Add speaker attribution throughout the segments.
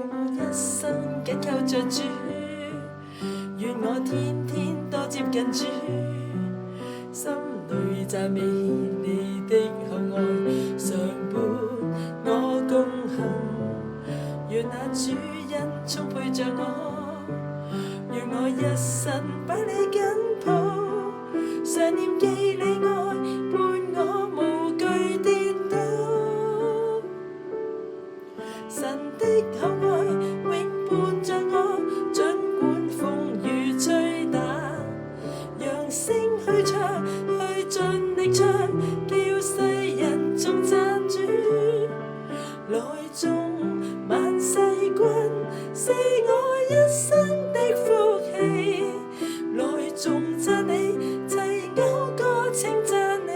Speaker 1: 我一生緊靠着主，願我天天多接近主，心裏讚美你的厚愛，常伴我共行。願那主恩充沛着我，願我一生把你緊抱，常念記你愛，伴我無懼跌倒。神的厚愛永伴着我，儘管風雨吹打，揚聲去唱，去盡力唱，叫世人頌讚主。來眾萬世君，是我一生的福氣，來頌讚你，齊謳歌稱讚你。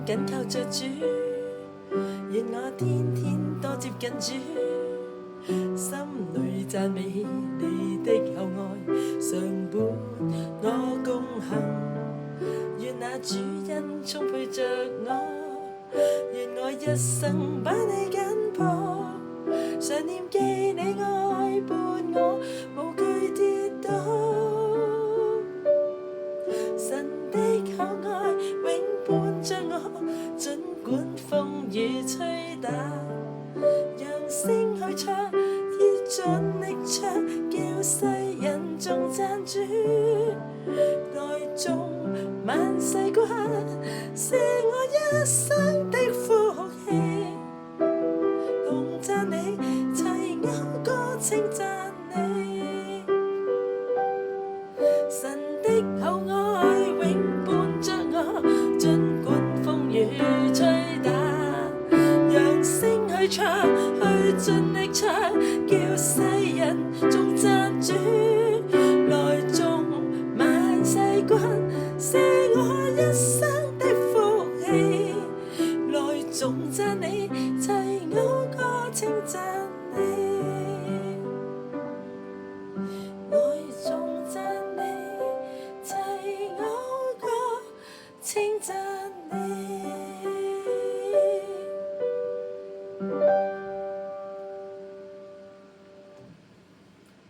Speaker 1: 緊靠着主，願我天天多接近主，心裏讚美你的厚愛，常伴我共行。願那主恩充沛着我，願我一生把你緊抱，常念記你愛，伴我無懼跌倒。神的厚愛永伴着我，儘管風雨吹打，揚聲去唱，以盡力唱，叫世人頌讚主。來眾萬世君，是我一生的福氣，同讚你，齊謳歌稱讚你。神的厚愛永伴着我，儘管風雨吹打，揚聲去唱，去盡力唱，叫世人頌讚主。來眾萬世君，是我一生的福氣，來頌讚你，齊謳歌稱讚你。來頌讚你，齊謳歌稱讚你。